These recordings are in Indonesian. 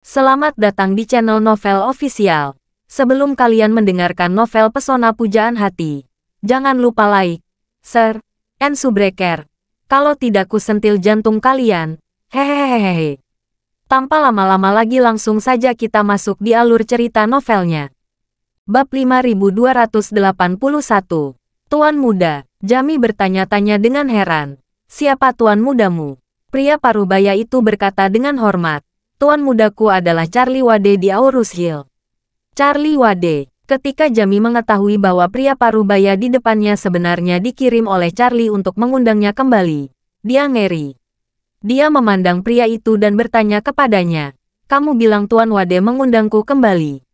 Selamat datang di channel Novel Official. Sebelum kalian mendengarkan novel Pesona Pujaan Hati, jangan lupa like, share, and subscribe. Kalau tidak kusentil jantung kalian. Hehehehe. Tanpa lama-lama lagi langsung saja kita masuk di alur cerita novelnya. Bab 5281. Tuan Muda. Jami bertanya-tanya dengan heran. Siapa tuan mudamu? Pria parubaya itu berkata dengan hormat. Tuan mudaku adalah Charlie Wade di Aurus Hill. Charlie Wade. Ketika Jami mengetahui bahwa pria parubaya di depannya sebenarnya dikirim oleh Charlie untuk mengundangnya kembali, dia ngeri. Dia memandang pria itu dan bertanya kepadanya, "Kamu bilang Tuan Wade mengundangku kembali?"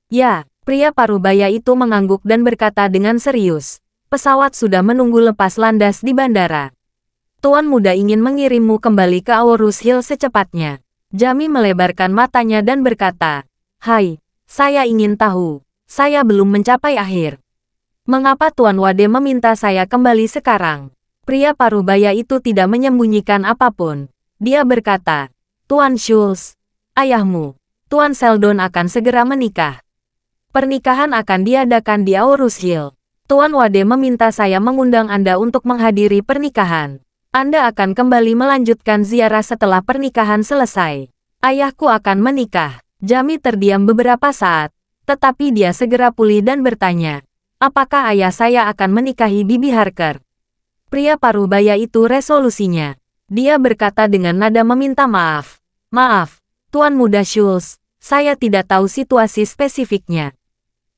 "Ya." Pria parubaya itu mengangguk dan berkata dengan serius, "Pesawat sudah menunggu lepas landas di bandara. Tuan Muda ingin mengirimmu kembali ke Aurus Hill secepatnya." Jami melebarkan matanya dan berkata, "Hai, saya ingin tahu. Saya belum mencapai akhir. Mengapa Tuan Wade meminta saya kembali sekarang?" Pria parubaya itu tidak menyembunyikan apapun. Dia berkata, "Tuan Schultz, ayahmu, Tuan Seldon akan segera menikah. Pernikahan akan diadakan di Aurus Hill. Tuan Wade meminta saya mengundang Anda untuk menghadiri pernikahan. Anda akan kembali melanjutkan ziarah setelah pernikahan selesai. Ayahku akan menikah." Jami terdiam beberapa saat, tetapi dia segera pulih dan bertanya, "Apakah ayah saya akan menikahi Bibi Harker?" Pria parubaya itu resolusinya. Dia berkata dengan nada meminta maaf. "Maaf, Tuan Muda Schultz, saya tidak tahu situasi spesifiknya.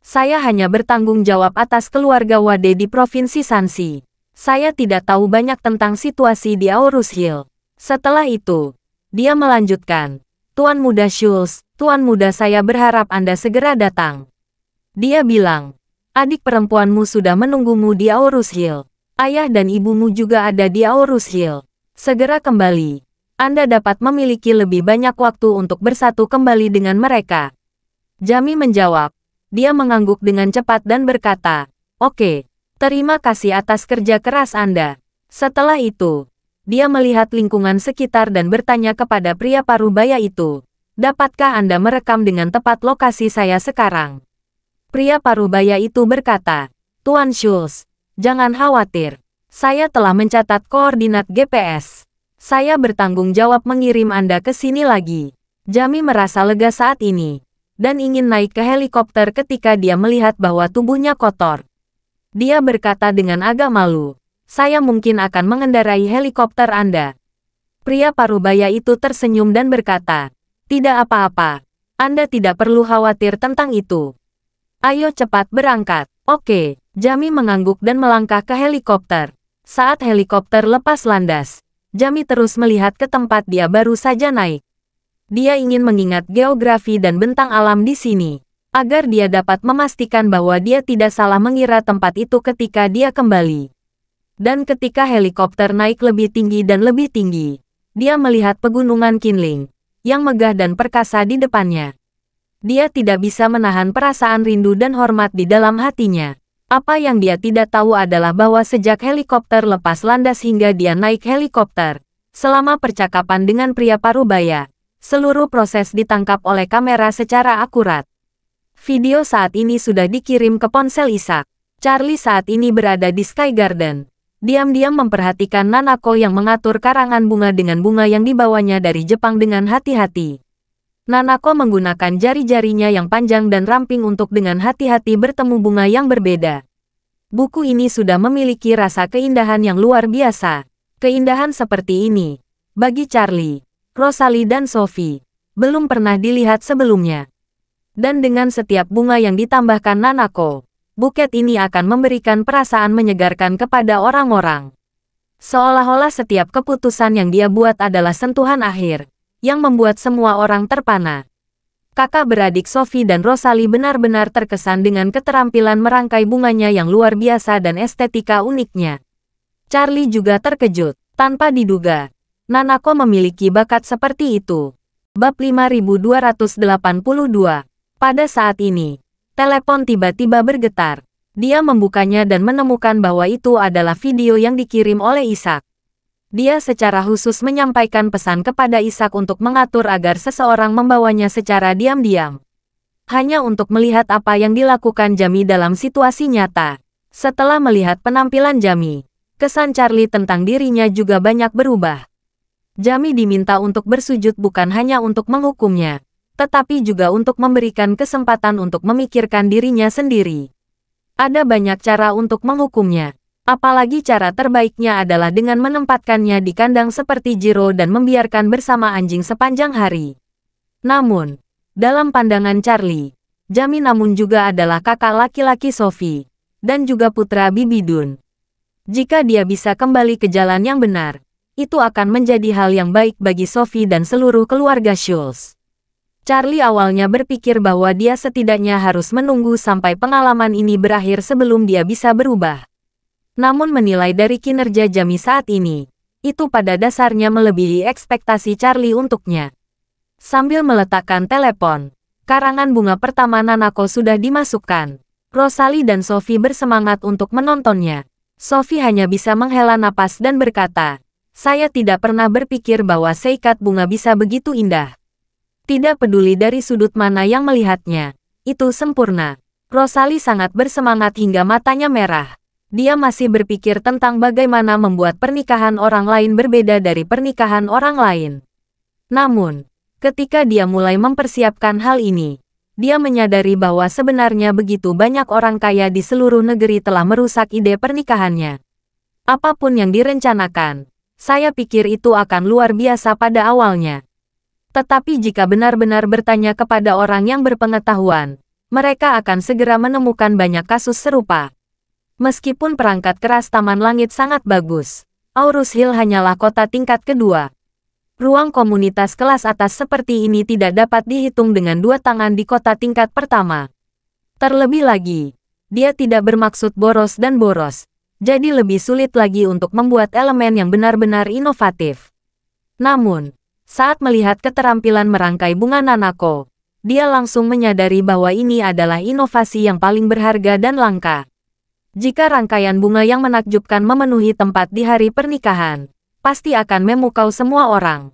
Saya hanya bertanggung jawab atas keluarga Wade di Provinsi Shanxi. Saya tidak tahu banyak tentang situasi di Aurus Hill." Setelah itu, dia melanjutkan, "Tuan Muda Schultz, Tuan Muda saya berharap Anda segera datang." Dia bilang, "Adik perempuanmu sudah menunggumu di Aurus Hill. Ayah dan ibumu juga ada di Aurus Hill. Segera kembali. Anda dapat memiliki lebih banyak waktu untuk bersatu kembali dengan mereka." Jami menjawab. Dia mengangguk dengan cepat dan berkata, "Oke. Terima kasih atas kerja keras Anda." Setelah itu, dia melihat lingkungan sekitar dan bertanya kepada pria parubaya itu, "Dapatkah Anda merekam dengan tepat lokasi saya sekarang?" Pria parubaya itu berkata, "Tuan Schultz, jangan khawatir. Saya telah mencatat koordinat GPS. Saya bertanggung jawab mengirim Anda ke sini lagi." Jami merasa lega saat ini, dan ingin naik ke helikopter ketika dia melihat bahwa tubuhnya kotor. Dia berkata dengan agak malu, "Saya mungkin akan mengendarai helikopter Anda." Pria parubaya itu tersenyum dan berkata, "Tidak apa-apa. Anda tidak perlu khawatir tentang itu. Ayo cepat berangkat." "Oke." Jami mengangguk dan melangkah ke helikopter. Saat helikopter lepas landas, Jami terus melihat ke tempat dia baru saja naik. Dia ingin mengingat geografi dan bentang alam di sini, agar dia dapat memastikan bahwa dia tidak salah mengira tempat itu ketika dia kembali. Dan ketika helikopter naik lebih tinggi dan lebih tinggi, dia melihat pegunungan Qinling, yang megah dan perkasa di depannya. Dia tidak bisa menahan perasaan rindu dan hormat di dalam hatinya. Apa yang dia tidak tahu adalah bahwa sejak helikopter lepas landas hingga dia naik helikopter, selama percakapan dengan pria parubaya, seluruh proses ditangkap oleh kamera secara akurat. Video saat ini sudah dikirim ke ponsel Ishak. Charlie saat ini berada di Sky Garden. Diam-diam memperhatikan Nanako yang mengatur karangan bunga dengan bunga yang dibawanya dari Jepang dengan hati-hati. Nanako menggunakan jari-jarinya yang panjang dan ramping untuk dengan hati-hati bertemu bunga yang berbeda. Buku ini sudah memiliki rasa keindahan yang luar biasa. Keindahan seperti ini, bagi Charlie, Rosalie dan Sophie, belum pernah dilihat sebelumnya. Dan dengan setiap bunga yang ditambahkan Nanako, buket ini akan memberikan perasaan menyegarkan kepada orang-orang. Seolah-olah setiap keputusan yang dia buat adalah sentuhan akhir, yang membuat semua orang terpana. Kakak beradik Sophie dan Rosalie benar-benar terkesan dengan keterampilan merangkai bunganya yang luar biasa dan estetika uniknya. Charlie juga terkejut, tanpa diduga. Nanako memiliki bakat seperti itu. Bab 5282. Pada saat ini, telepon tiba-tiba bergetar. Dia membukanya dan menemukan bahwa itu adalah video yang dikirim oleh Ishak. Dia secara khusus menyampaikan pesan kepada Ishak untuk mengatur agar seseorang membawanya secara diam-diam. Hanya untuk melihat apa yang dilakukan Jamie dalam situasi nyata. Setelah melihat penampilan Jamie, kesan Charlie tentang dirinya juga banyak berubah. Jamie diminta untuk bersujud bukan hanya untuk menghukumnya, tetapi juga untuk memberikan kesempatan untuk memikirkan dirinya sendiri. Ada banyak cara untuk menghukumnya. Apalagi cara terbaiknya adalah dengan menempatkannya di kandang seperti Jiro dan membiarkan bersama anjing sepanjang hari. Namun, dalam pandangan Charlie, Jamie namun juga adalah kakak laki-laki Sophie, dan juga putra Bibi Dun. Jika dia bisa kembali ke jalan yang benar, itu akan menjadi hal yang baik bagi Sophie dan seluruh keluarga Schultz. Charlie awalnya berpikir bahwa dia setidaknya harus menunggu sampai pengalaman ini berakhir sebelum dia bisa berubah. Namun menilai dari kinerja Jamie saat ini, itu pada dasarnya melebihi ekspektasi Charlie untuknya. Sambil meletakkan telepon, karangan bunga pertama Nanako sudah dimasukkan. Rosalie dan Sophie bersemangat untuk menontonnya. Sophie hanya bisa menghela napas dan berkata, "Saya tidak pernah berpikir bahwa seikat bunga bisa begitu indah. Tidak peduli dari sudut mana yang melihatnya, itu sempurna." Rosalie sangat bersemangat hingga matanya merah. Dia masih berpikir tentang bagaimana membuat pernikahan orang lain berbeda dari pernikahan orang lain. Namun, ketika dia mulai mempersiapkan hal ini, dia menyadari bahwa sebenarnya begitu banyak orang kaya di seluruh negeri telah merusak ide pernikahannya. Apapun yang direncanakan, saya pikir itu akan luar biasa pada awalnya. Tetapi jika benar-benar bertanya kepada orang yang berpengetahuan, mereka akan segera menemukan banyak kasus serupa. Meskipun perangkat keras Taman Langit sangat bagus, Aurus Hill hanyalah kota tingkat kedua. Ruang komunitas kelas atas seperti ini tidak dapat dihitung dengan dua tangan di kota tingkat pertama. Terlebih lagi, dia tidak bermaksud boros dan boros, jadi lebih sulit lagi untuk membuat elemen yang benar-benar inovatif. Namun, saat melihat keterampilan merangkai bunga Nanako, dia langsung menyadari bahwa ini adalah inovasi yang paling berharga dan langka. Jika rangkaian bunga yang menakjubkan memenuhi tempat di hari pernikahan, pasti akan memukau semua orang.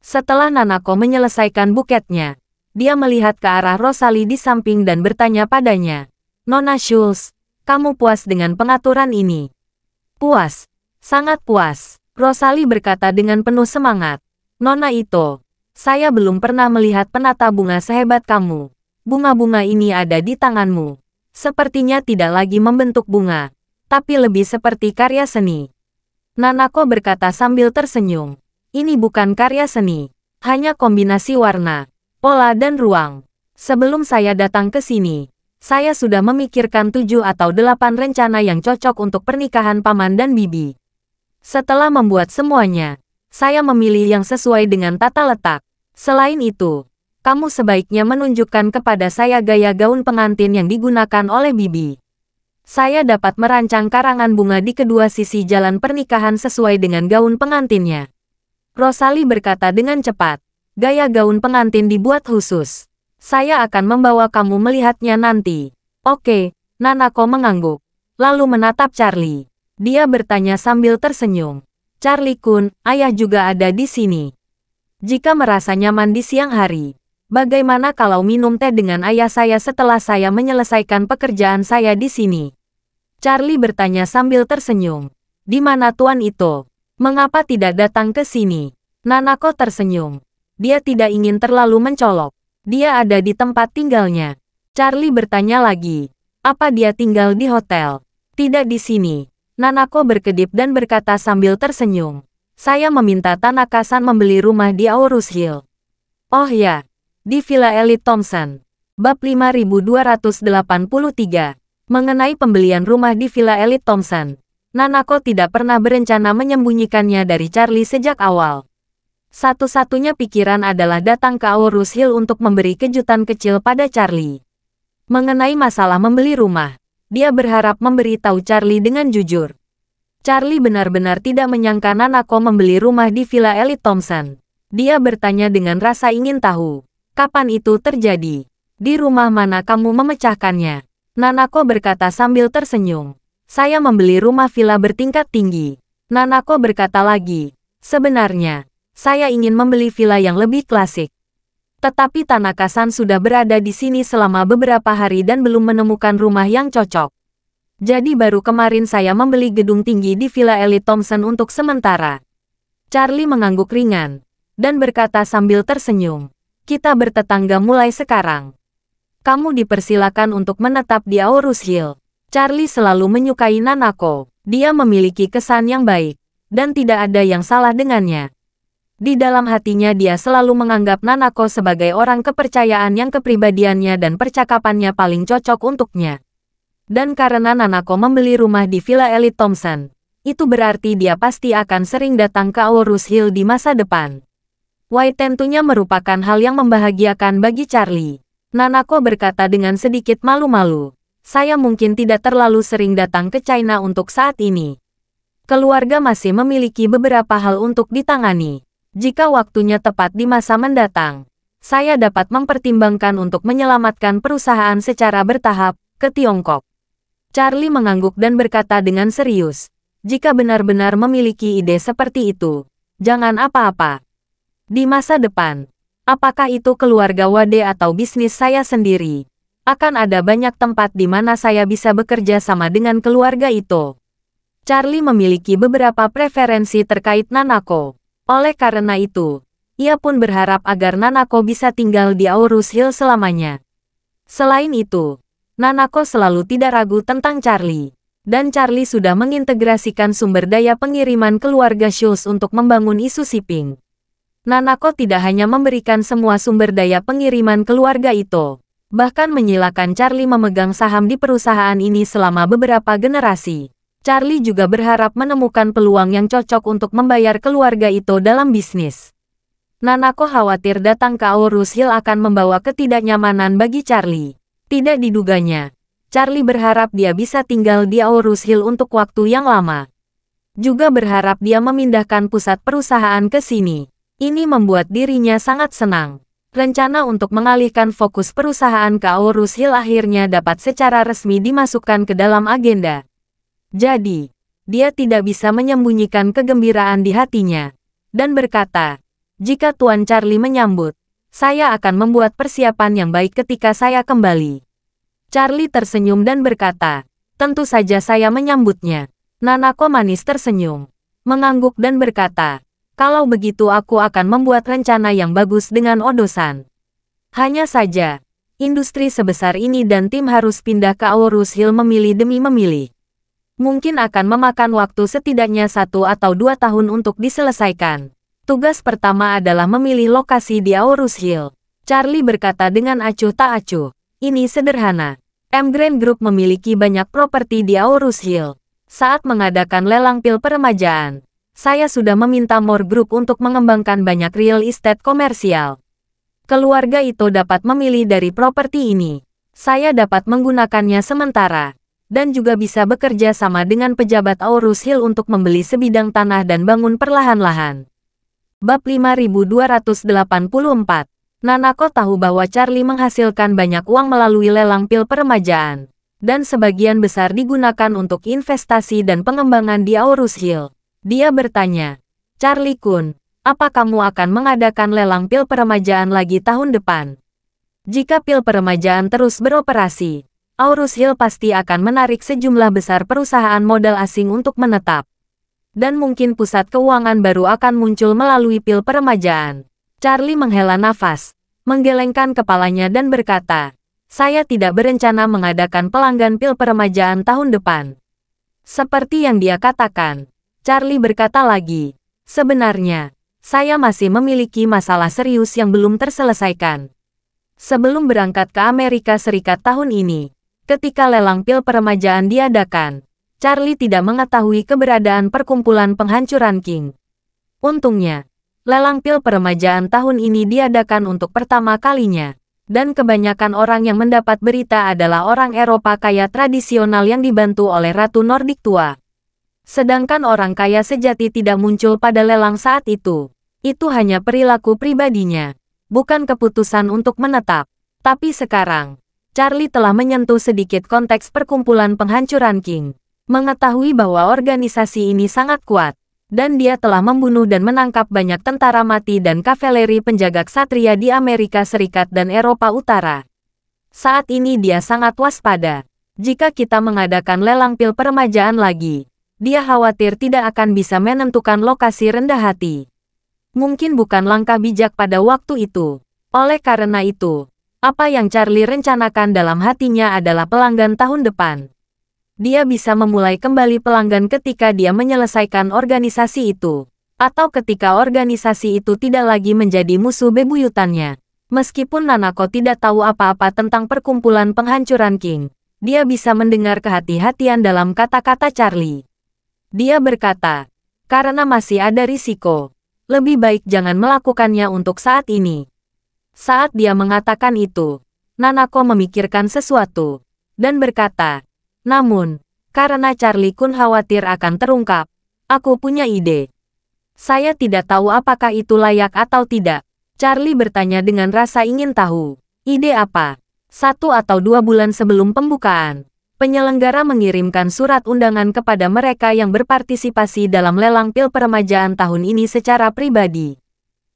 Setelah Nanako menyelesaikan buketnya, dia melihat ke arah Rosalie di samping dan bertanya padanya, "Nona Schultz, kamu puas dengan pengaturan ini?" "Puas, sangat puas," Rosalie berkata dengan penuh semangat. "Nona Ito, saya belum pernah melihat penata bunga sehebat kamu. Bunga-bunga ini ada di tanganmu. Sepertinya tidak lagi membentuk bunga, tapi lebih seperti karya seni." Nanako berkata sambil tersenyum, "Ini bukan karya seni, hanya kombinasi warna, pola dan ruang. Sebelum saya datang ke sini, saya sudah memikirkan 7 atau 8 rencana yang cocok untuk pernikahan paman dan bibi. Setelah membuat semuanya, saya memilih yang sesuai dengan tata letak. Selain itu, kamu sebaiknya menunjukkan kepada saya gaya gaun pengantin yang digunakan oleh bibi. Saya dapat merancang karangan bunga di kedua sisi jalan pernikahan sesuai dengan gaun pengantinnya." Rosalie berkata dengan cepat, "Gaya gaun pengantin dibuat khusus. Saya akan membawa kamu melihatnya nanti." "Oke," Nanako mengangguk, lalu menatap Charlie. Dia bertanya sambil tersenyum, "Charlie-kun, ayah juga ada di sini. Jika merasa nyaman di siang hari, bagaimana kalau minum teh dengan ayah saya setelah saya menyelesaikan pekerjaan saya di sini?" Charlie bertanya sambil tersenyum, "Di mana Tuan Ito? Mengapa tidak datang ke sini?" Nanako tersenyum. Dia tidak ingin terlalu mencolok. Dia ada di tempat tinggalnya. Charlie bertanya lagi, "Apa dia tinggal di hotel?" "Tidak di sini." Nanako berkedip dan berkata sambil tersenyum, "Saya meminta Tanaka-san membeli rumah di Aurus Hill." "Oh ya, di Villa Elite Thompson." Bab 5283. Mengenai pembelian rumah di Villa Elite Thompson, Nanako tidak pernah berencana menyembunyikannya dari Charlie sejak awal. Satu-satunya pikiran adalah datang ke Aurus Hill untuk memberi kejutan kecil pada Charlie. Mengenai masalah membeli rumah, dia berharap memberi tahu Charlie dengan jujur. Charlie benar-benar tidak menyangka Nanako membeli rumah di Villa Elite Thompson. Dia bertanya dengan rasa ingin tahu, "Kapan itu terjadi? Di rumah mana kamu memecahkannya?" Nanako berkata sambil tersenyum, "Saya membeli rumah villa bertingkat tinggi. Nanako berkata lagi, sebenarnya, saya ingin membeli villa yang lebih klasik. Tetapi Tanaka-san sudah berada di sini selama beberapa hari dan belum menemukan rumah yang cocok. Jadi baru kemarin saya membeli gedung tinggi di Villa Elite Thompson untuk sementara. Charlie mengangguk ringan, dan berkata sambil tersenyum, kita bertetangga mulai sekarang. Kamu dipersilakan untuk menetap di Aorus Hill. Charlie selalu menyukai Nanako. Dia memiliki kesan yang baik, dan tidak ada yang salah dengannya. Di dalam hatinya dia selalu menganggap Nanako sebagai orang kepercayaan yang kepribadiannya dan percakapannya paling cocok untuknya. Dan karena Nanako membeli rumah di Villa Elite Thompson, itu berarti dia pasti akan sering datang ke Aorus Hill di masa depan. Why tentunya merupakan hal yang membahagiakan bagi Charlie. Nanako berkata dengan sedikit malu-malu. Saya mungkin tidak terlalu sering datang ke China untuk saat ini. Keluarga masih memiliki beberapa hal untuk ditangani. Jika waktunya tepat di masa mendatang, saya dapat mempertimbangkan untuk menyelamatkan perusahaan secara bertahap ke Tiongkok. Charlie mengangguk dan berkata dengan serius, jika benar-benar memiliki ide seperti itu, jangan apa-apa. Di masa depan, apakah itu keluarga Wade atau bisnis saya sendiri? Akan ada banyak tempat di mana saya bisa bekerja sama dengan keluarga itu. Charlie memiliki beberapa preferensi terkait Nanako. Oleh karena itu, ia pun berharap agar Nanako bisa tinggal di Aorus Hill selamanya. Selain itu, Nanako selalu tidak ragu tentang Charlie. Dan Charlie sudah mengintegrasikan sumber daya pengiriman keluarga Schultz untuk membangun isu shipping. Nanako tidak hanya memberikan semua sumber daya pengiriman keluarga itu, bahkan menyilakan Charlie memegang saham di perusahaan ini selama beberapa generasi. Charlie juga berharap menemukan peluang yang cocok untuk membayar keluarga itu dalam bisnis. Nanako khawatir datang ke Aorus Hill akan membawa ketidaknyamanan bagi Charlie. Tidak diduganya, Charlie berharap dia bisa tinggal di Aorus Hill untuk waktu yang lama. Juga berharap dia memindahkan pusat perusahaan ke sini. Ini membuat dirinya sangat senang. Rencana untuk mengalihkan fokus perusahaan ke Aorus Hill akhirnya dapat secara resmi dimasukkan ke dalam agenda. Jadi, dia tidak bisa menyembunyikan kegembiraan di hatinya, dan berkata, jika Tuan Charlie menyambut, saya akan membuat persiapan yang baik ketika saya kembali. Charlie tersenyum dan berkata, tentu saja saya menyambutnya. Nanako manis tersenyum, mengangguk dan berkata, kalau begitu aku akan membuat rencana yang bagus dengan Odo-san. Hanya saja, industri sebesar ini dan tim harus pindah ke Aorus Hill memilih demi memilih. Mungkin akan memakan waktu setidaknya 1 atau 2 tahun untuk diselesaikan. Tugas pertama adalah memilih lokasi di Aorus Hill. Charlie berkata dengan acuh tak acuh. Ini sederhana. M-Grand Group memiliki banyak properti di Aorus Hill. Saat mengadakan lelang pil peremajaan, saya sudah meminta Moore Group untuk mengembangkan banyak real estate komersial. Keluarga itu dapat memilih dari properti ini. Saya dapat menggunakannya sementara, dan juga bisa bekerja sama dengan pejabat Aorus Hill untuk membeli sebidang tanah dan bangun perlahan-lahan. Bab 5284. Nanako tahu bahwa Charlie menghasilkan banyak uang melalui lelang pil peremajaan, dan sebagian besar digunakan untuk investasi dan pengembangan di Aorus Hill. Dia bertanya, Charlie Kun, apa kamu akan mengadakan lelang pil peremajaan lagi tahun depan? Jika pil peremajaan terus beroperasi, Aorus Hill pasti akan menarik sejumlah besar perusahaan modal asing untuk menetap. Dan mungkin pusat keuangan baru akan muncul melalui pil peremajaan. Charlie menghela nafas, menggelengkan kepalanya dan berkata, saya tidak berencana mengadakan pelanggan pil peremajaan tahun depan. Seperti yang dia katakan, Charlie berkata lagi, sebenarnya, saya masih memiliki masalah serius yang belum terselesaikan. Sebelum berangkat ke Amerika Serikat tahun ini, ketika lelang pil peremajaan diadakan, Charlie tidak mengetahui keberadaan perkumpulan penghancuran King. Untungnya, lelang pil peremajaan tahun ini diadakan untuk pertama kalinya, dan kebanyakan orang yang mendapat berita adalah orang Eropa kaya tradisional yang dibantu oleh Ratu Nordik tua. Sedangkan orang kaya sejati tidak muncul pada lelang saat itu. Itu hanya perilaku pribadinya, bukan keputusan untuk menetap. Tapi sekarang, Charlie telah menyentuh sedikit konteks perkumpulan penghancuran King. Mengetahui bahwa organisasi ini sangat kuat, dan dia telah membunuh dan menangkap banyak tentara mati dan kavaleri penjaga ksatria di Amerika Serikat dan Eropa Utara. Saat ini dia sangat waspada. Jika kita mengadakan lelang pil peremajaan lagi, dia khawatir tidak akan bisa menentukan lokasi rendah hati. Mungkin bukan langkah bijak pada waktu itu. Oleh karena itu, apa yang Charlie rencanakan dalam hatinya adalah pelanggan tahun depan. Dia bisa memulai kembali pelanggan ketika dia menyelesaikan organisasi itu, atau ketika organisasi itu tidak lagi menjadi musuh bebuyutannya. Meskipun Nanako tidak tahu apa-apa tentang perkumpulan penghancuran King, dia bisa mendengar kehati-hatian dalam kata-kata Charlie. Dia berkata, karena masih ada risiko, lebih baik jangan melakukannya untuk saat ini. Saat dia mengatakan itu, Nanako memikirkan sesuatu, dan berkata, namun, karena Charlie Kun khawatir akan terungkap, aku punya ide. Saya tidak tahu apakah itu layak atau tidak. Charlie bertanya dengan rasa ingin tahu. Ide apa? 1 atau 2 bulan sebelum pembukaan, penyelenggara mengirimkan surat undangan kepada mereka yang berpartisipasi dalam lelang pil peremajaan tahun ini secara pribadi.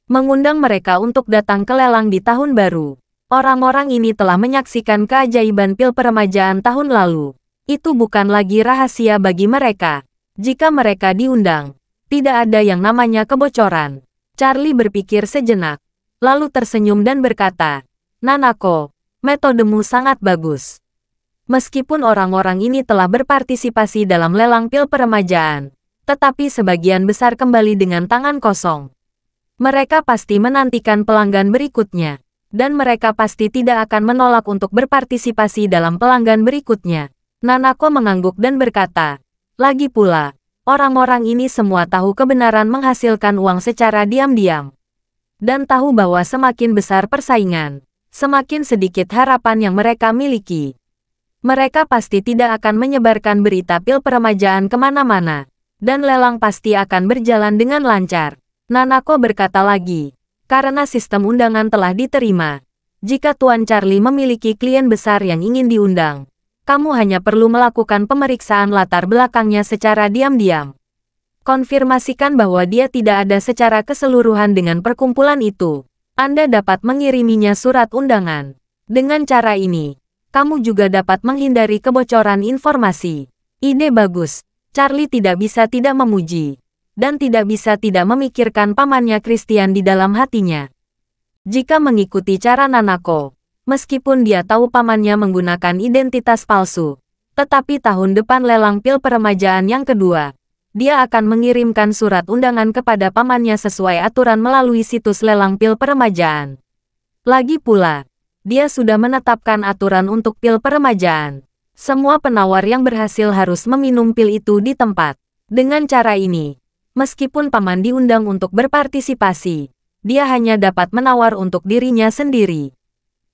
Mengundang mereka untuk datang ke lelang di tahun baru. Orang-orang ini telah menyaksikan keajaiban pil peremajaan tahun lalu. Itu bukan lagi rahasia bagi mereka. Jika mereka diundang, tidak ada yang namanya kebocoran. Charlie berpikir sejenak, lalu tersenyum dan berkata, Nanako, metodemu sangat bagus. Meskipun orang-orang ini telah berpartisipasi dalam lelang pil peremajaan, tetapi sebagian besar kembali dengan tangan kosong. Mereka pasti menantikan pelanggan berikutnya, dan mereka pasti tidak akan menolak untuk berpartisipasi dalam pelanggan berikutnya. Nanako mengangguk dan berkata, lagi pula, orang-orang ini semua tahu kebenaran menghasilkan uang secara diam-diam. Dan tahu bahwa semakin besar persaingan, semakin sedikit harapan yang mereka miliki. Mereka pasti tidak akan menyebarkan berita pil peremajaan kemana-mana, dan lelang pasti akan berjalan dengan lancar. Nanako berkata lagi, karena sistem undangan telah diterima. Jika Tuan Charlie memiliki klien besar yang ingin diundang, kamu hanya perlu melakukan pemeriksaan latar belakangnya secara diam-diam. Konfirmasikan bahwa dia tidak ada secara keseluruhan dengan perkumpulan itu. Anda dapat mengiriminya surat undangan. Dengan cara ini, kamu juga dapat menghindari kebocoran informasi. Ide bagus. Charlie tidak bisa tidak memuji, dan tidak bisa tidak memikirkan pamannya Christian di dalam hatinya. Jika mengikuti cara Nanako, meskipun dia tahu pamannya menggunakan identitas palsu, tetapi tahun depan lelang pil peremajaan yang kedua, dia akan mengirimkan surat undangan kepada pamannya sesuai aturan melalui situs lelang pil peremajaan. Lagi pula, dia sudah menetapkan aturan untuk pil peremajaan. Semua penawar yang berhasil harus meminum pil itu di tempat. Dengan cara ini, meskipun paman diundang untuk berpartisipasi, dia hanya dapat menawar untuk dirinya sendiri.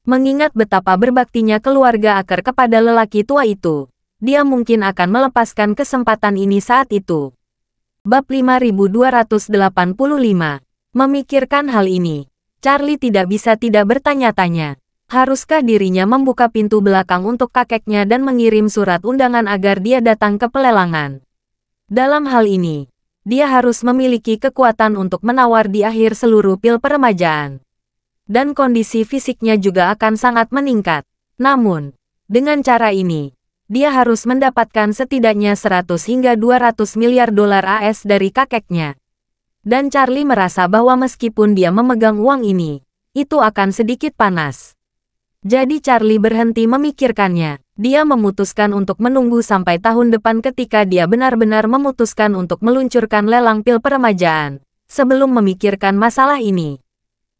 Mengingat betapa berbaktinya keluarga akar kepada lelaki tua itu, dia mungkin akan melepaskan kesempatan ini saat itu. Bab 5285. Memikirkan hal ini, Charlie tidak bisa tidak bertanya-tanya. Haruskah dirinya membuka pintu belakang untuk kakeknya dan mengirim surat undangan agar dia datang ke pelelangan? Dalam hal ini, dia harus memiliki kekuatan untuk menawar di akhir seluruh pil peremajaan. Dan kondisi fisiknya juga akan sangat meningkat. Namun, dengan cara ini, dia harus mendapatkan setidaknya 100 hingga 200 miliar dolar AS dari kakeknya. Dan Charlie merasa bahwa meskipun dia memegang uang ini, itu akan sedikit panas. Jadi Charlie berhenti memikirkannya. Dia memutuskan untuk menunggu sampai tahun depan ketika dia benar-benar memutuskan untuk meluncurkan lelang pil peremajaan, sebelum memikirkan masalah ini.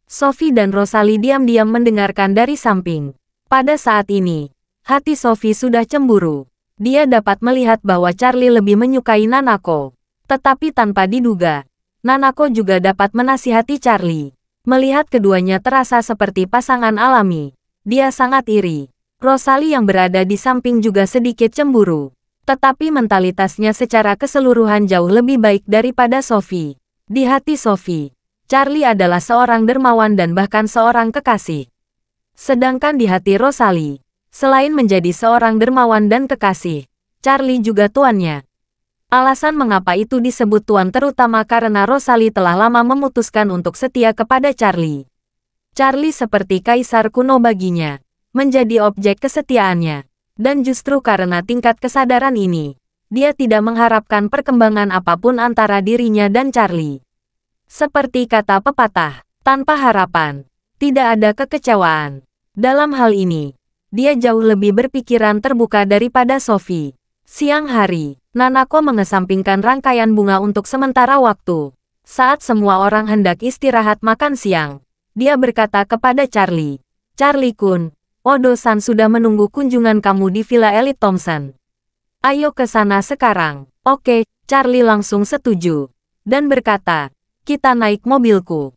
Sophie dan Rosalie diam-diam mendengarkan dari samping. Pada saat ini, hati Sophie sudah cemburu. Dia dapat melihat bahwa Charlie lebih menyukai Nanako. Tetapi tanpa diduga, Nanako juga dapat menasihati Charlie. Melihat keduanya terasa seperti pasangan alami, dia sangat iri. Rosalie yang berada di samping juga sedikit cemburu. Tetapi mentalitasnya secara keseluruhan jauh lebih baik daripada Sophie. Di hati Sophie, Charlie adalah seorang dermawan dan bahkan seorang kekasih. Sedangkan di hati Rosalie, selain menjadi seorang dermawan dan kekasih, Charlie juga tuannya. Alasan mengapa itu disebut tuan terutama karena Rosalie telah lama memutuskan untuk setia kepada Charlie. Charlie seperti kaisar kuno baginya, menjadi objek kesetiaannya. Dan justru karena tingkat kesadaran ini, dia tidak mengharapkan perkembangan apapun antara dirinya dan Charlie. Seperti kata pepatah, tanpa harapan, tidak ada kekecewaan. Dalam hal ini, dia jauh lebih berpikiran terbuka daripada Sophie. Siang hari, Nanako mengesampingkan rangkaian bunga untuk sementara waktu. Saat semua orang hendak istirahat makan siang, dia berkata kepada Charlie, "Charlie-kun, Odo-san sudah menunggu kunjungan kamu di Villa Elite Thompson. Ayo ke sana sekarang." "Oke," Charlie langsung setuju. Dan berkata, "Kita naik mobilku."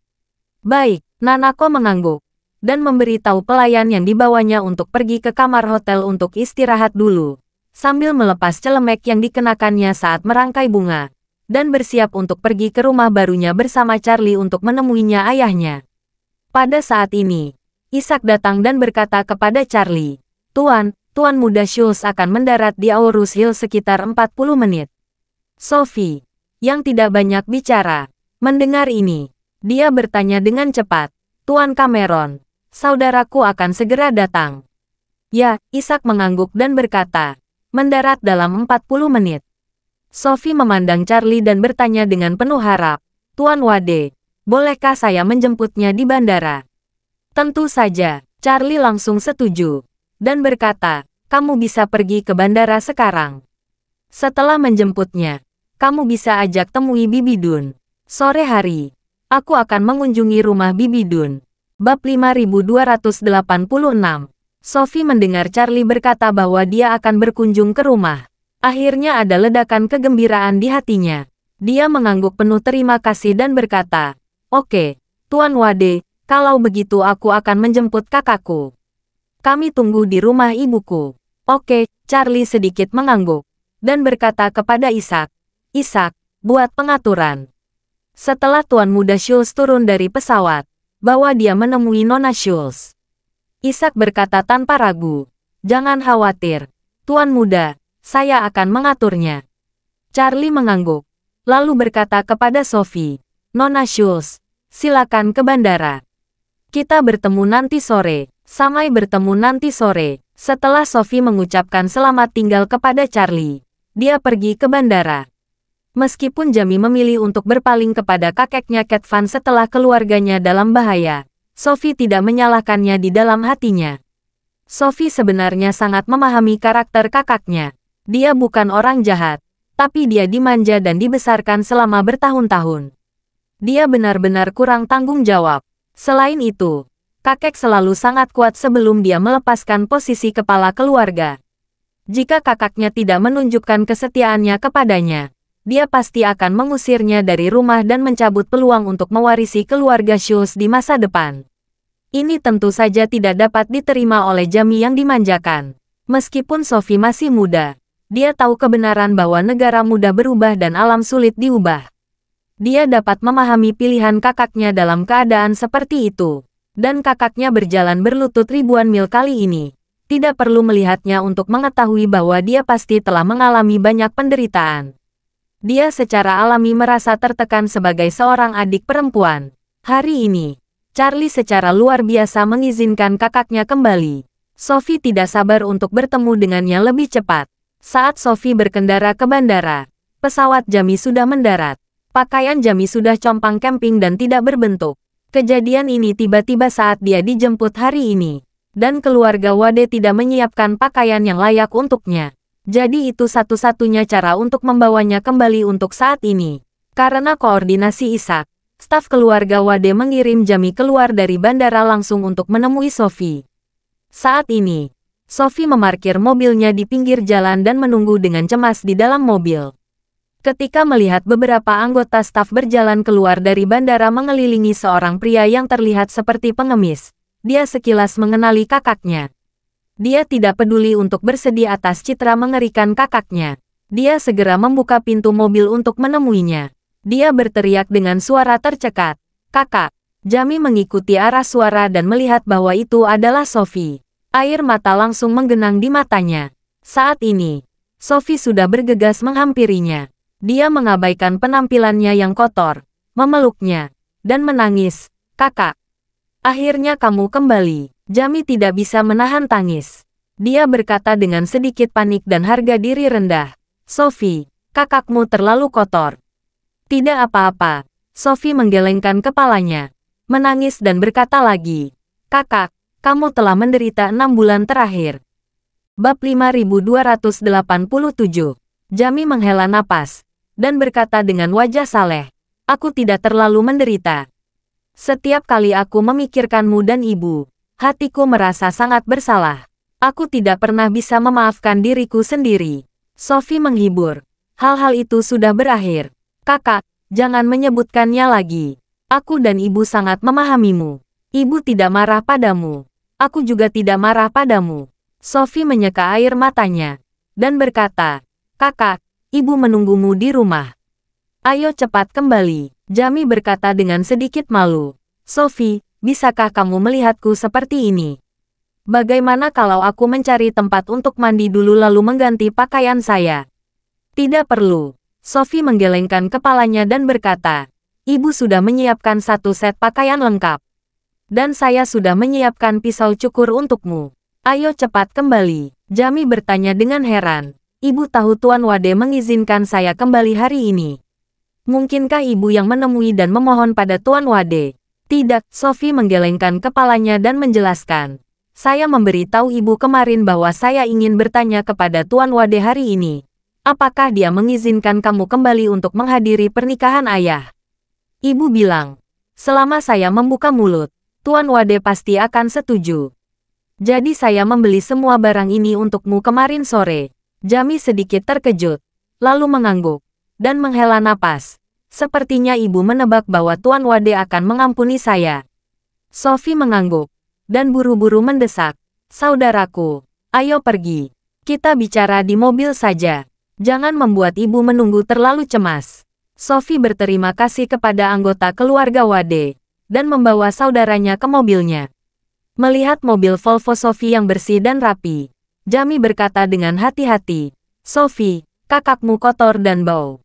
"Baik," Nanako mengangguk. Dan memberitahu pelayan yang dibawanya untuk pergi ke kamar hotel untuk istirahat dulu. Sambil melepas celemek yang dikenakannya saat merangkai bunga. Dan bersiap untuk pergi ke rumah barunya bersama Charlie untuk menemuinya ayahnya. Pada saat ini, Isaac datang dan berkata kepada Charlie, Tuan muda Schultz akan mendarat di Aurus Hill sekitar 40 menit. Sophie, yang tidak banyak bicara, mendengar ini. Dia bertanya dengan cepat, "Tuan Cameron, saudaraku akan segera datang." "Ya," Isaac mengangguk dan berkata, "mendarat dalam 40 menit." Sophie memandang Charlie dan bertanya dengan penuh harap, "Tuan Wade, bolehkah saya menjemputnya di bandara?" "Tentu saja," Charlie langsung setuju. Dan berkata, "Kamu bisa pergi ke bandara sekarang. Setelah menjemputnya, kamu bisa ajak temui Bibi Dun. Sore hari, aku akan mengunjungi rumah Bibi Dun." Bab 5286. Sophie mendengar Charlie berkata bahwa dia akan berkunjung ke rumah. Akhirnya ada ledakan kegembiraan di hatinya. Dia mengangguk penuh terima kasih dan berkata, "Oke, Tuan Wade, kalau begitu aku akan menjemput kakakku. Kami tunggu di rumah ibuku." "Oke," Charlie sedikit mengangguk. Dan berkata kepada Isaac, "Isaac, buat pengaturan." Setelah Tuan Muda Schultz turun dari pesawat, bawa dia menemui Nona Schultz. Isaac berkata tanpa ragu, "Jangan khawatir, Tuan Muda, saya akan mengaturnya." Charlie mengangguk, lalu berkata kepada Sophie, "Nona Schultz, silakan ke bandara. Kita bertemu nanti sore." "Sampai bertemu nanti sore." Setelah Sophie mengucapkan selamat tinggal kepada Charlie, dia pergi ke bandara. Meskipun Jamie memilih untuk berpaling kepada kakeknya Cat Van setelah keluarganya dalam bahaya, Sophie tidak menyalahkannya di dalam hatinya. Sophie sebenarnya sangat memahami karakter kakaknya. Dia bukan orang jahat, tapi dia dimanja dan dibesarkan selama bertahun-tahun. Dia benar-benar kurang tanggung jawab. Selain itu, kakek selalu sangat kuat sebelum dia melepaskan posisi kepala keluarga. Jika kakaknya tidak menunjukkan kesetiaannya kepadanya, dia pasti akan mengusirnya dari rumah dan mencabut peluang untuk mewarisi keluarga Schultz di masa depan. Ini tentu saja tidak dapat diterima oleh Jamie yang dimanjakan. Meskipun Sophie masih muda, dia tahu kebenaran bahwa negara mudah berubah dan alam sulit diubah. Dia dapat memahami pilihan kakaknya dalam keadaan seperti itu. Dan kakaknya berjalan berlutut ribuan mil kali ini. Tidak perlu melihatnya untuk mengetahui bahwa dia pasti telah mengalami banyak penderitaan. Dia secara alami merasa tertekan sebagai seorang adik perempuan. Hari ini, Charlie secara luar biasa mengizinkan kakaknya kembali. Sophie tidak sabar untuk bertemu dengannya lebih cepat. Saat Sophie berkendara ke bandara, pesawat Jamie sudah mendarat. Pakaian Jamie sudah compang camping dan tidak berbentuk. Kejadian ini tiba-tiba saat dia dijemput hari ini. Dan keluarga Wade tidak menyiapkan pakaian yang layak untuknya. Jadi itu satu-satunya cara untuk membawanya kembali untuk saat ini. Karena koordinasi Isaac, staf keluarga Wade mengirim Jamie keluar dari bandara langsung untuk menemui Sophie. Saat ini, Sophie memarkir mobilnya di pinggir jalan dan menunggu dengan cemas di dalam mobil. Ketika melihat beberapa anggota staf berjalan keluar dari bandara mengelilingi seorang pria yang terlihat seperti pengemis, dia sekilas mengenali kakaknya. Dia tidak peduli untuk bersedih atas citra mengerikan kakaknya. Dia segera membuka pintu mobil untuk menemuinya. Dia berteriak dengan suara tercekat, "Kakak!" Jamie mengikuti arah suara dan melihat bahwa itu adalah Sophie. Air mata langsung menggenang di matanya. Saat ini, Sophie sudah bergegas menghampirinya. Dia mengabaikan penampilannya yang kotor, memeluknya, dan menangis. Kakak, akhirnya kamu kembali. Jamie tidak bisa menahan tangis. Dia berkata dengan sedikit panik dan harga diri rendah. Sophie, kakakmu terlalu kotor. Tidak apa-apa. Sophie menggelengkan kepalanya, menangis dan berkata lagi. Kakak, kamu telah menderita 6 bulan terakhir. Bab 5287. Jamie menghela napas, dan berkata dengan wajah saleh. Aku tidak terlalu menderita. Setiap kali aku memikirkanmu dan ibu, hatiku merasa sangat bersalah. Aku tidak pernah bisa memaafkan diriku sendiri. Sophie menghibur. Hal-hal itu sudah berakhir. Kakak, jangan menyebutkannya lagi. Aku dan ibu sangat memahamimu. Ibu tidak marah padamu. Aku juga tidak marah padamu. Sophie menyeka air matanya, dan berkata, Kakak, ibu menunggumu di rumah. Ayo cepat kembali. Jamie berkata dengan sedikit malu. Sophie, bisakah kamu melihatku seperti ini? Bagaimana kalau aku mencari tempat untuk mandi dulu lalu mengganti pakaian saya? Tidak perlu. Sophie menggelengkan kepalanya dan berkata, Ibu sudah menyiapkan 1 set pakaian lengkap. Dan saya sudah menyiapkan pisau cukur untukmu. Ayo cepat kembali. Jamie bertanya dengan heran. Ibu tahu Tuan Wade mengizinkan saya kembali hari ini. Mungkinkah ibu yang menemui dan memohon pada Tuan Wade? Tidak, Sophie menggelengkan kepalanya dan menjelaskan. Saya memberitahu ibu kemarin bahwa saya ingin bertanya kepada Tuan Wade hari ini. Apakah dia mengizinkan kamu kembali untuk menghadiri pernikahan ayah? Ibu bilang, selama saya membuka mulut, Tuan Wade pasti akan setuju. Jadi saya membeli semua barang ini untukmu kemarin sore. Jamie sedikit terkejut, lalu mengangguk, dan menghela napas. Sepertinya ibu menebak bahwa Tuan Wade akan mengampuni saya. Sophie mengangguk, dan buru-buru mendesak. Saudaraku, ayo pergi. Kita bicara di mobil saja. Jangan membuat ibu menunggu terlalu cemas. Sophie berterima kasih kepada anggota keluarga Wade, dan membawa saudaranya ke mobilnya. Melihat mobil Volvo Sophie yang bersih dan rapi, Jamie berkata dengan hati-hati, Sophie, kakakmu kotor dan bau.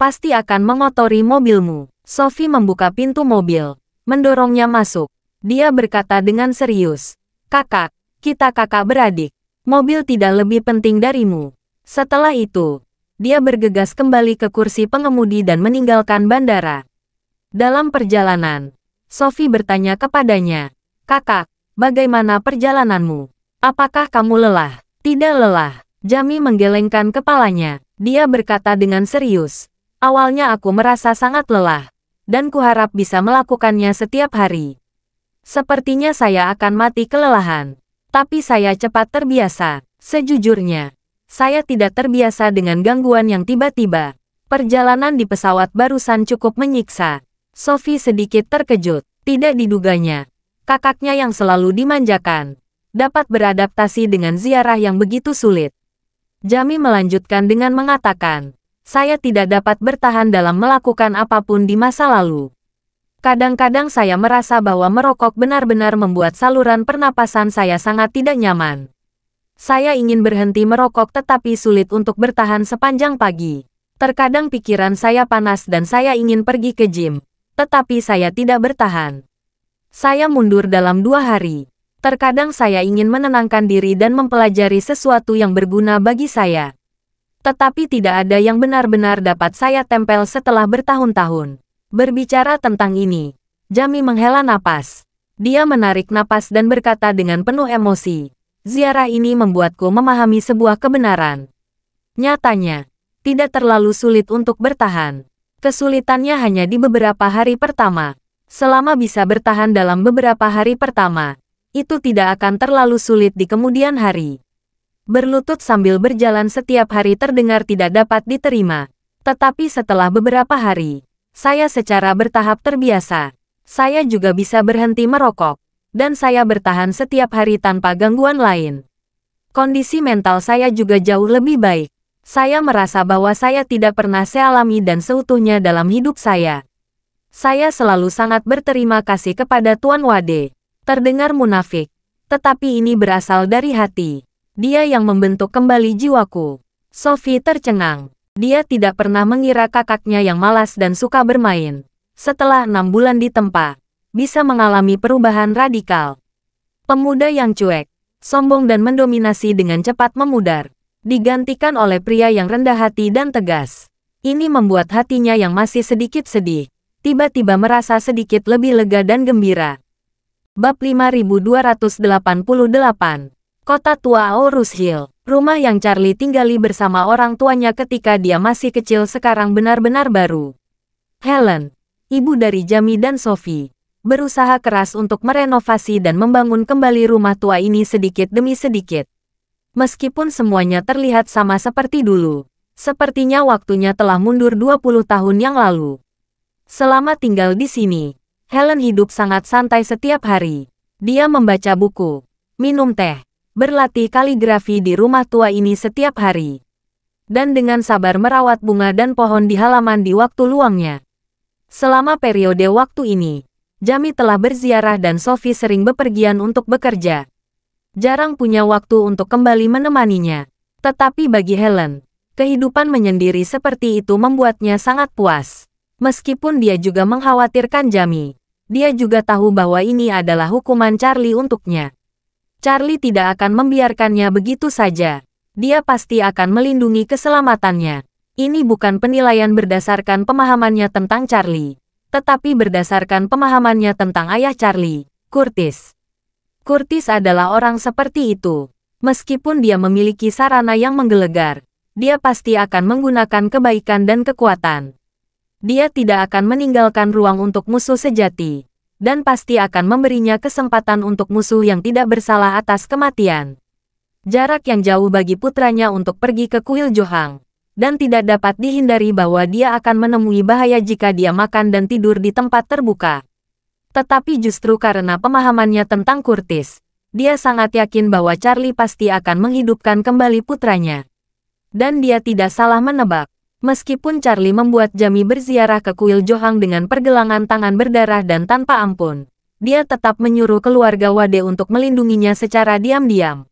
Pasti akan mengotori mobilmu. Sophie membuka pintu mobil, mendorongnya masuk. Dia berkata dengan serius, Kakak, kita kakak beradik. Mobil tidak lebih penting darimu. Setelah itu, dia bergegas kembali ke kursi pengemudi dan meninggalkan bandara. Dalam perjalanan, Sophie bertanya kepadanya, Kakak, bagaimana perjalananmu? Apakah kamu lelah? Tidak lelah. Jamie menggelengkan kepalanya. Dia berkata dengan serius, awalnya aku merasa sangat lelah, dan kuharap bisa melakukannya setiap hari. Sepertinya saya akan mati kelelahan. Tapi saya cepat terbiasa. Sejujurnya, saya tidak terbiasa dengan gangguan yang tiba-tiba. Perjalanan di pesawat barusan cukup menyiksa. Sophie sedikit terkejut. Tidak diduganya, kakaknya yang selalu dimanjakan, dapat beradaptasi dengan ziarah yang begitu sulit. Jamie melanjutkan dengan mengatakan, saya tidak dapat bertahan dalam melakukan apapun di masa lalu. Kadang-kadang saya merasa bahwa merokok benar-benar membuat saluran pernapasan saya sangat tidak nyaman. Saya ingin berhenti merokok tetapi sulit untuk bertahan sepanjang pagi. Terkadang pikiran saya panas dan saya ingin pergi ke gym, tetapi saya tidak bertahan. Saya mundur dalam 2 hari. Terkadang saya ingin menenangkan diri dan mempelajari sesuatu yang berguna bagi saya. Tetapi tidak ada yang benar-benar dapat saya tempel setelah bertahun-tahun. Berbicara tentang ini, Jamie menghela napas. Dia menarik napas dan berkata dengan penuh emosi, ziarah ini membuatku memahami sebuah kebenaran. Nyatanya, tidak terlalu sulit untuk bertahan. Kesulitannya hanya di beberapa hari pertama. Selama bisa bertahan dalam beberapa hari pertama, itu tidak akan terlalu sulit di kemudian hari. Berlutut sambil berjalan setiap hari terdengar tidak dapat diterima. Tetapi setelah beberapa hari, saya secara bertahap terbiasa. Saya juga bisa berhenti merokok. Dan saya bertahan setiap hari tanpa gangguan lain. Kondisi mental saya juga jauh lebih baik. Saya merasa bahwa saya tidak pernah sealami dan seutuhnya dalam hidup saya. Saya selalu sangat berterima kasih kepada Tuan Wade. Terdengar munafik, tetapi ini berasal dari hati. Dia yang membentuk kembali jiwaku. Sophie tercengang. Dia tidak pernah mengira kakaknya yang malas dan suka bermain, setelah 6 bulan di tempat, bisa mengalami perubahan radikal. Pemuda yang cuek, sombong dan mendominasi dengan cepat memudar, digantikan oleh pria yang rendah hati dan tegas. Ini membuat hatinya yang masih sedikit sedih, tiba-tiba merasa sedikit lebih lega dan gembira. Bab 5288. Kota tua Aurus Hill. Rumah yang Charlie tinggali bersama orang tuanya ketika dia masih kecil sekarang benar-benar baru. Helen, ibu dari Jamie dan Sophie, berusaha keras untuk merenovasi dan membangun kembali rumah tua ini sedikit demi sedikit. Meskipun semuanya terlihat sama seperti dulu, sepertinya waktunya telah mundur 20 tahun yang lalu. Selama tinggal di sini, Helen hidup sangat santai setiap hari. Dia membaca buku, minum teh, berlatih kaligrafi di rumah tua ini setiap hari, dan dengan sabar merawat bunga dan pohon di halaman di waktu luangnya. Selama periode waktu ini, Jamie telah berziarah dan Sophie sering bepergian untuk bekerja. Jarang punya waktu untuk kembali menemaninya. Tetapi bagi Helen, kehidupan menyendiri seperti itu membuatnya sangat puas. Meskipun dia juga mengkhawatirkan Jamie, dia juga tahu bahwa ini adalah hukuman Charlie untuknya. Charlie tidak akan membiarkannya begitu saja. Dia pasti akan melindungi keselamatannya. Ini bukan penilaian berdasarkan pemahamannya tentang Charlie, tetapi berdasarkan pemahamannya tentang ayah Charlie, Curtis. Curtis adalah orang seperti itu. Meskipun dia memiliki sarana yang menggelegar, dia pasti akan menggunakan kebaikan dan kekuatan. Dia tidak akan meninggalkan ruang untuk musuh sejati, dan pasti akan memberinya kesempatan untuk musuh yang tidak bersalah atas kematian. Jarak yang jauh bagi putranya untuk pergi ke kuil Johang, dan tidak dapat dihindari bahwa dia akan menemui bahaya jika dia makan dan tidur di tempat terbuka. Tetapi justru karena pemahamannya tentang Curtis, dia sangat yakin bahwa Charlie pasti akan menghidupkan kembali putranya. Dan dia tidak salah menebak. Meskipun Charlie membuat Jamie berziarah ke kuil Johang dengan pergelangan tangan berdarah dan tanpa ampun, dia tetap menyuruh keluarga Wade untuk melindunginya secara diam-diam.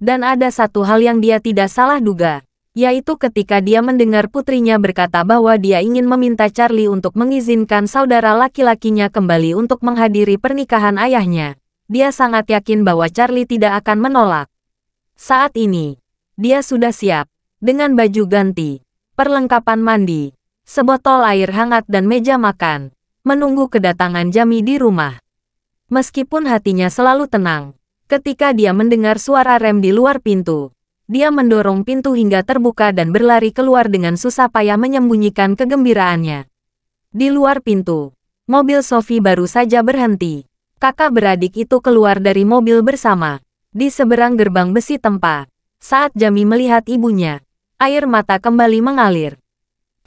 Dan ada satu hal yang dia tidak salah duga, yaitu ketika dia mendengar putrinya berkata bahwa dia ingin meminta Charlie untuk mengizinkan saudara laki-lakinya kembali untuk menghadiri pernikahan ayahnya. Dia sangat yakin bahwa Charlie tidak akan menolak. Saat ini, dia sudah siap, dengan baju ganti, perlengkapan mandi, sebotol air hangat dan meja makan, menunggu kedatangan Jamie di rumah. Meskipun hatinya selalu tenang, ketika dia mendengar suara rem di luar pintu, dia mendorong pintu hingga terbuka dan berlari keluar dengan susah payah menyembunyikan kegembiraannya. Di luar pintu, mobil Sophie baru saja berhenti. Kakak beradik itu keluar dari mobil bersama, di seberang gerbang besi tempat. Saat Jamie melihat ibunya, air mata kembali mengalir.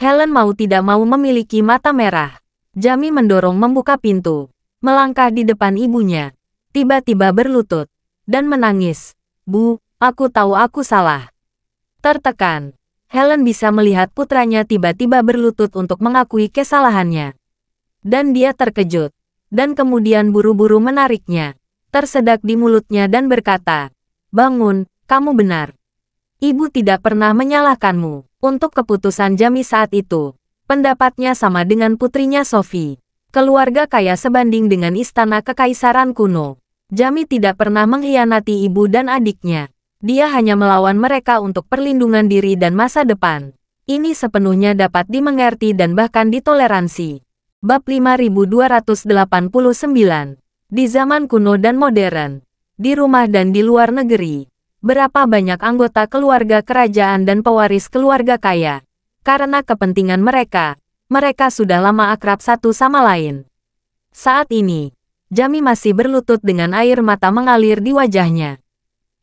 Helen mau tidak mau memiliki mata merah. Jamie mendorong membuka pintu, melangkah di depan ibunya, tiba-tiba berlutut, dan menangis. "Bu, aku tahu aku salah." Tertekan, Helen bisa melihat putranya tiba-tiba berlutut untuk mengakui kesalahannya. Dan dia terkejut, dan kemudian buru-buru menariknya, tersedak di mulutnya dan berkata, "Bangun, kamu benar. Ibu tidak pernah menyalahkanmu." Untuk keputusan Jamie saat itu, pendapatnya sama dengan putrinya Sophie. Keluarga kaya sebanding dengan istana kekaisaran kuno. Jamie tidak pernah mengkhianati ibu dan adiknya. Dia hanya melawan mereka untuk perlindungan diri dan masa depan. Ini sepenuhnya dapat dimengerti dan bahkan ditoleransi. Bab 5289. Di zaman kuno dan modern, di rumah dan di luar negeri, berapa banyak anggota keluarga kerajaan dan pewaris keluarga kaya. Karena kepentingan mereka, mereka sudah lama akrab satu sama lain. Saat ini, Jamie masih berlutut dengan air mata mengalir di wajahnya.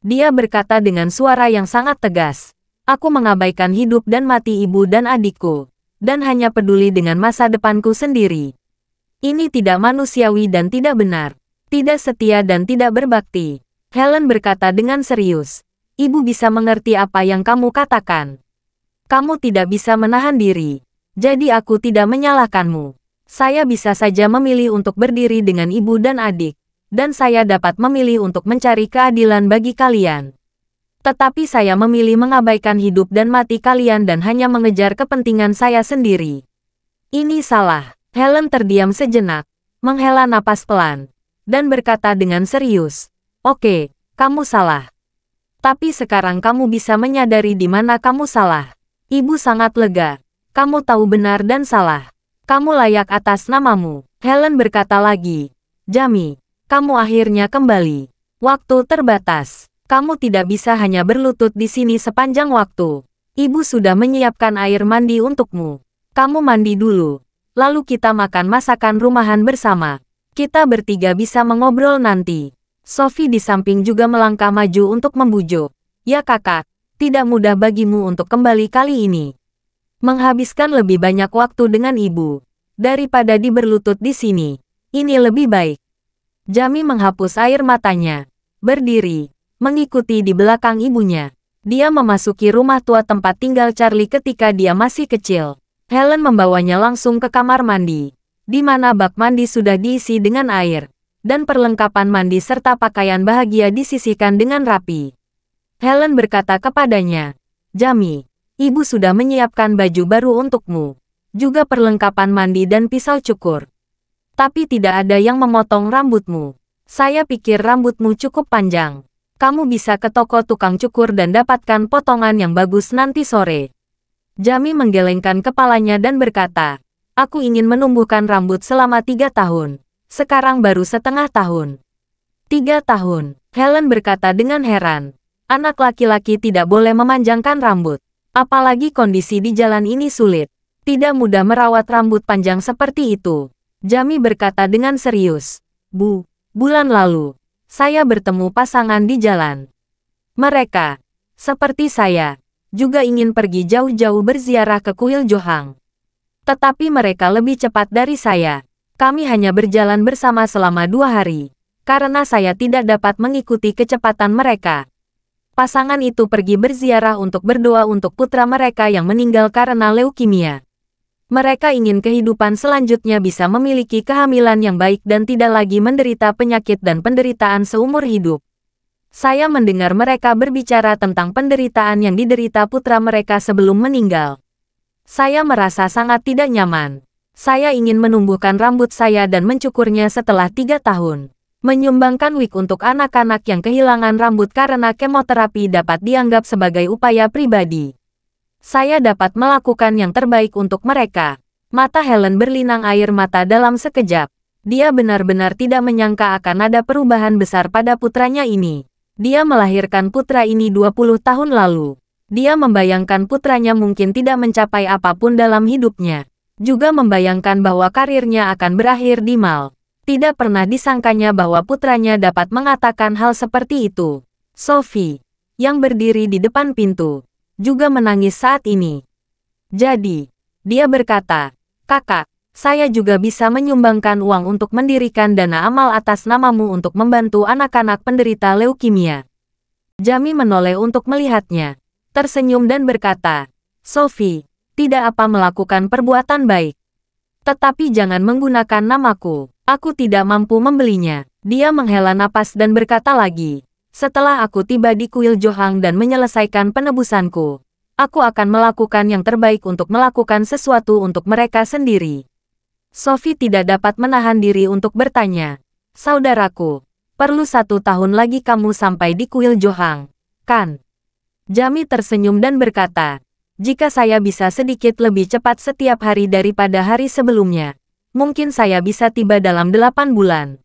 Dia berkata dengan suara yang sangat tegas, "Aku mengabaikan hidup dan mati ibu dan adikku, dan hanya peduli dengan masa depanku sendiri. Ini tidak manusiawi dan tidak benar, tidak setia dan tidak berbakti." Helen berkata dengan serius, "Ibu bisa mengerti apa yang kamu katakan. Kamu tidak bisa menahan diri, jadi aku tidak menyalahkanmu. Saya bisa saja memilih untuk berdiri dengan ibu dan adik, dan saya dapat memilih untuk mencari keadilan bagi kalian. Tetapi saya memilih mengabaikan hidup dan mati kalian dan hanya mengejar kepentingan saya sendiri. Ini salah. Helen terdiam sejenak, menghela napas pelan, dan berkata dengan serius, "Oke, kamu salah. Tapi sekarang kamu bisa menyadari di mana kamu salah." Ibu sangat lega. "Kamu tahu benar dan salah. Kamu layak atas namamu." Helen berkata lagi, "Jamie, kamu akhirnya kembali. Waktu terbatas. Kamu tidak bisa hanya berlutut di sini sepanjang waktu. Ibu sudah menyiapkan air mandi untukmu. Kamu mandi dulu. Lalu kita makan masakan rumahan bersama. Kita bertiga bisa mengobrol nanti." Sophie di samping juga melangkah maju untuk membujuk. "Ya kakak, tidak mudah bagimu untuk kembali kali ini. Menghabiskan lebih banyak waktu dengan ibu. Daripada berlutut di sini. Ini lebih baik." Jamie menghapus air matanya. Berdiri. Mengikuti di belakang ibunya. Dia memasuki rumah tua tempat tinggal Charlie ketika dia masih kecil. Helen membawanya langsung ke kamar mandi, di mana bak mandi sudah diisi dengan air, dan perlengkapan mandi serta pakaian bahagia disisihkan dengan rapi. Helen berkata kepadanya, "Jamie, ibu sudah menyiapkan baju baru untukmu, juga perlengkapan mandi dan pisau cukur. Tapi tidak ada yang memotong rambutmu. Saya pikir rambutmu cukup panjang. Kamu bisa ke toko tukang cukur dan dapatkan potongan yang bagus nanti sore." Jamie menggelengkan kepalanya dan berkata, "Aku ingin menumbuhkan rambut selama 3 tahun. Sekarang baru setengah tahun." 3 tahun, Helen berkata dengan heran. Anak laki-laki tidak boleh memanjangkan rambut. Apalagi kondisi di jalan ini sulit. Tidak mudah merawat rambut panjang seperti itu. Jamie berkata dengan serius, "Bu, bulan lalu, saya bertemu pasangan di jalan. Mereka, seperti saya, juga ingin pergi jauh-jauh berziarah ke kuil Johang. Tetapi mereka lebih cepat dari saya. Kami hanya berjalan bersama selama 2 hari, karena saya tidak dapat mengikuti kecepatan mereka. Pasangan itu pergi berziarah untuk berdoa untuk putra mereka yang meninggal karena leukemia. Mereka ingin kehidupan selanjutnya bisa memiliki kehamilan yang baik dan tidak lagi menderita penyakit dan penderitaan seumur hidup. Saya mendengar mereka berbicara tentang penderitaan yang diderita putra mereka sebelum meninggal. Saya merasa sangat tidak nyaman. Saya ingin menumbuhkan rambut saya dan mencukurnya setelah 3 tahun. Menyumbangkan wig untuk anak-anak yang kehilangan rambut karena kemoterapi dapat dianggap sebagai upaya pribadi. Saya dapat melakukan yang terbaik untuk mereka." Mata Helen berlinang air mata dalam sekejap. Dia benar-benar tidak menyangka akan ada perubahan besar pada putranya ini. Dia melahirkan putra ini 20 tahun lalu. Dia membayangkan putranya mungkin tidak mencapai apapun dalam hidupnya. Juga membayangkan bahwa karirnya akan berakhir di mal. Tidak pernah disangkanya bahwa putranya dapat mengatakan hal seperti itu. Sophie, yang berdiri di depan pintu, juga menangis saat ini. Jadi, dia berkata, "Kakak, saya juga bisa menyumbangkan uang untuk mendirikan dana amal atas namamu untuk membantu anak-anak penderita leukemia." Jamie menoleh untuk melihatnya, tersenyum dan berkata, "Sophie, tidak apa melakukan perbuatan baik. Tetapi jangan menggunakan namaku. Aku tidak mampu membelinya." Dia menghela napas dan berkata lagi, "Setelah aku tiba di kuil Johang dan menyelesaikan penebusanku, aku akan melakukan yang terbaik untuk melakukan sesuatu untuk mereka sendiri." Sophie tidak dapat menahan diri untuk bertanya, "Saudaraku, perlu 1 tahun lagi kamu sampai di kuil Johang, kan?" Jamie tersenyum dan berkata, "Jika saya bisa sedikit lebih cepat setiap hari daripada hari sebelumnya, mungkin saya bisa tiba dalam 8 bulan.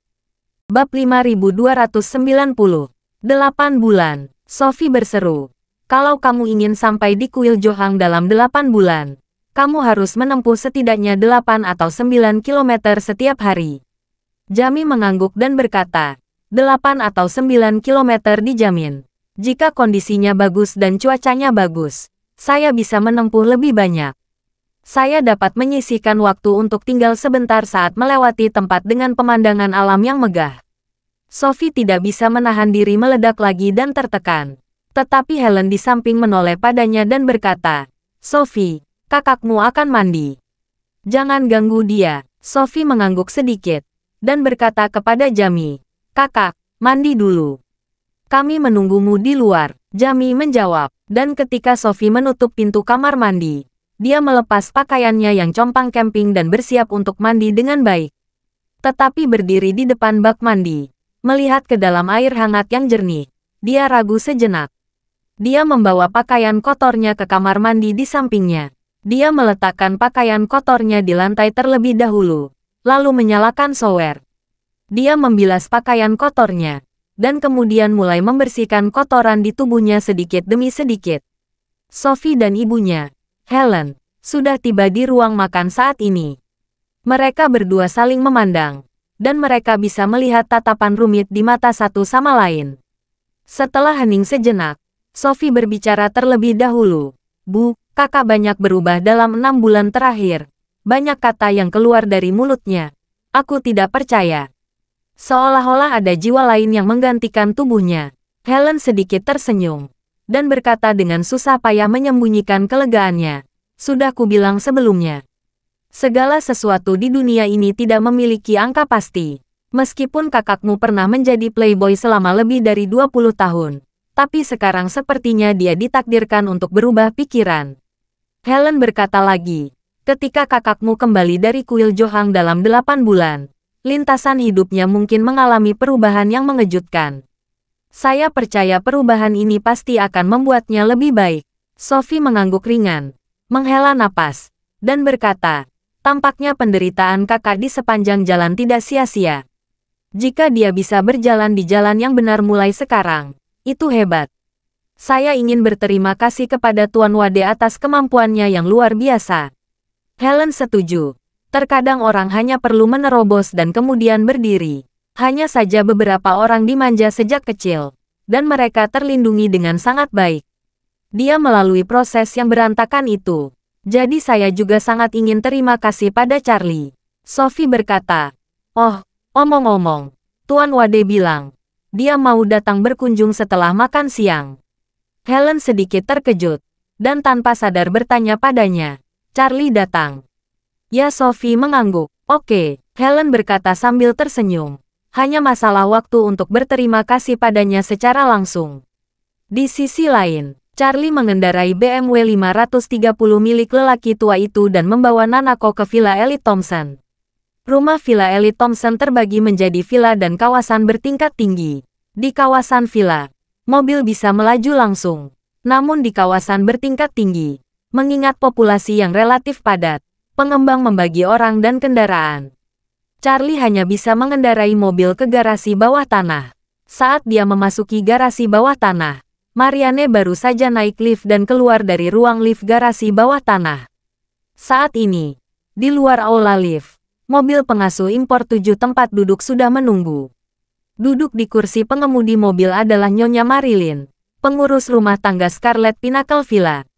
Bab 5290. 8 bulan. Sophie berseru, "Kalau kamu ingin sampai di kuil Johang dalam 8 bulan, kamu harus menempuh setidaknya 8 atau 9 kilometer setiap hari." Jamie mengangguk dan berkata, 8 atau 9 kilometer dijamin. Jika kondisinya bagus dan cuacanya bagus, saya bisa menempuh lebih banyak. Saya dapat menyisihkan waktu untuk tinggal sebentar saat melewati tempat dengan pemandangan alam yang megah. Sophie tidak bisa menahan diri meledak lagi dan tertekan. Tetapi Helen di samping menoleh padanya dan berkata, "Sophie, kakakmu akan mandi. Jangan ganggu dia." Sophie mengangguk sedikit, dan berkata kepada Jamie, "Kakak, mandi dulu. Kami menunggumu di luar." Jamie menjawab. Dan ketika Sophie menutup pintu kamar mandi, dia melepas pakaiannya yang compang camping dan bersiap untuk mandi dengan baik. Tetapi berdiri di depan bak mandi, melihat ke dalam air hangat yang jernih, dia ragu sejenak. Dia membawa pakaian kotornya ke kamar mandi di sampingnya. Dia meletakkan pakaian kotornya di lantai terlebih dahulu, lalu menyalakan shower. Dia membilas pakaian kotornya, dan kemudian mulai membersihkan kotoran di tubuhnya sedikit demi sedikit. Sophie dan ibunya, Helen, sudah tiba di ruang makan saat ini. Mereka berdua saling memandang, dan mereka bisa melihat tatapan rumit di mata satu sama lain. Setelah hening sejenak, Sophie berbicara terlebih dahulu. Bu, kakak banyak berubah dalam 6 bulan terakhir. Banyak kata yang keluar dari mulutnya. Aku tidak percaya. Seolah-olah ada jiwa lain yang menggantikan tubuhnya. Helen sedikit tersenyum, dan berkata dengan susah payah menyembunyikan kelegaannya. Sudah kubilang sebelumnya. Segala sesuatu di dunia ini tidak memiliki angka pasti. Meskipun kakakmu pernah menjadi playboy selama lebih dari 20 tahun, tapi sekarang sepertinya dia ditakdirkan untuk berubah pikiran. Helen berkata lagi, ketika kakakmu kembali dari kuil Johang dalam 8 bulan, lintasan hidupnya mungkin mengalami perubahan yang mengejutkan. Saya percaya perubahan ini pasti akan membuatnya lebih baik. Sophie mengangguk ringan, menghela napas, dan berkata, tampaknya penderitaan kakak di sepanjang jalan tidak sia-sia. Jika dia bisa berjalan di jalan yang benar mulai sekarang, itu hebat. Saya ingin berterima kasih kepada Tuan Wade atas kemampuannya yang luar biasa. Helen setuju. Terkadang orang hanya perlu menerobos dan kemudian berdiri. Hanya saja beberapa orang dimanja sejak kecil, dan mereka terlindungi dengan sangat baik. Dia melalui proses yang berantakan itu. Jadi saya juga sangat ingin terima kasih pada Charlie. Sophie berkata, oh, omong-omong, Tuan Wade bilang, dia mau datang berkunjung setelah makan siang. Helen sedikit terkejut, dan tanpa sadar bertanya padanya, Charlie datang. Ya, Sophie mengangguk. Oke, Helen berkata sambil tersenyum. Hanya masalah waktu untuk berterima kasih padanya secara langsung. Di sisi lain, Charlie mengendarai BMW 530 milik lelaki tua itu dan membawa Nanako ke Villa Elite Thompson. Rumah Villa Elite Thompson terbagi menjadi villa dan kawasan bertingkat tinggi. Di kawasan villa, mobil bisa melaju langsung. Namun di kawasan bertingkat tinggi, mengingat populasi yang relatif padat, pengembang membagi orang dan kendaraan. Charlie hanya bisa mengendarai mobil ke garasi bawah tanah. Saat dia memasuki garasi bawah tanah, Marianne baru saja naik lift dan keluar dari ruang lift garasi bawah tanah. Saat ini, di luar aula lift, mobil pengasuh impor 7 tempat duduk sudah menunggu. Duduk di kursi pengemudi mobil adalah Nyonya Marilyn, pengurus rumah tangga Scarlet Pinnacle Villa.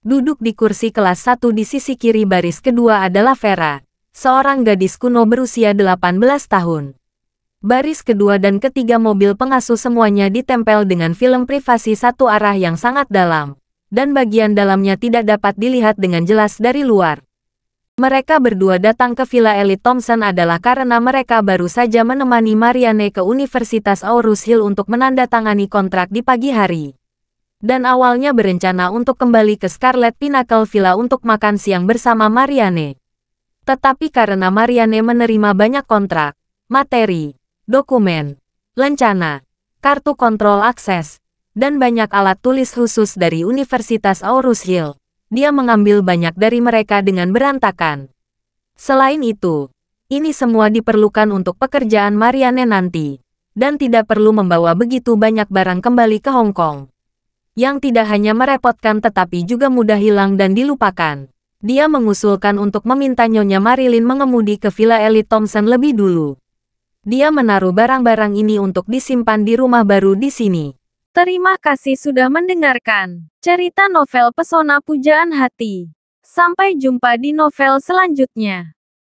Duduk di kursi kelas 1 di sisi kiri baris kedua adalah Vera, seorang gadis kuno berusia 18 tahun. Baris kedua dan ketiga mobil pengasuh semuanya ditempel dengan film privasi satu arah yang sangat dalam, dan bagian dalamnya tidak dapat dilihat dengan jelas dari luar. Mereka berdua datang ke Villa Elite Thompson adalah karena mereka baru saja menemani Marianne ke Universitas Aurus Hill untuk menandatangani kontrak di pagi hari. Dan awalnya berencana untuk kembali ke Scarlet Pinnacle Villa untuk makan siang bersama Marianne. Tetapi karena Marianne menerima banyak kontrak, materi, dokumen, lencana, kartu kontrol akses, dan banyak alat tulis khusus dari Universitas Aurus Hill, dia mengambil banyak dari mereka dengan berantakan. Selain itu, ini semua diperlukan untuk pekerjaan Marianne nanti, dan tidak perlu membawa begitu banyak barang kembali ke Hong Kong. Yang tidak hanya merepotkan tetapi juga mudah hilang dan dilupakan. Dia mengusulkan untuk meminta Nyonya Marilyn mengemudi ke Villa Elite Thompson lebih dulu. Dia menaruh barang-barang ini untuk disimpan di rumah baru di sini. Terima kasih sudah mendengarkan cerita novel Pesona Pujaan Hati. Sampai jumpa di novel selanjutnya.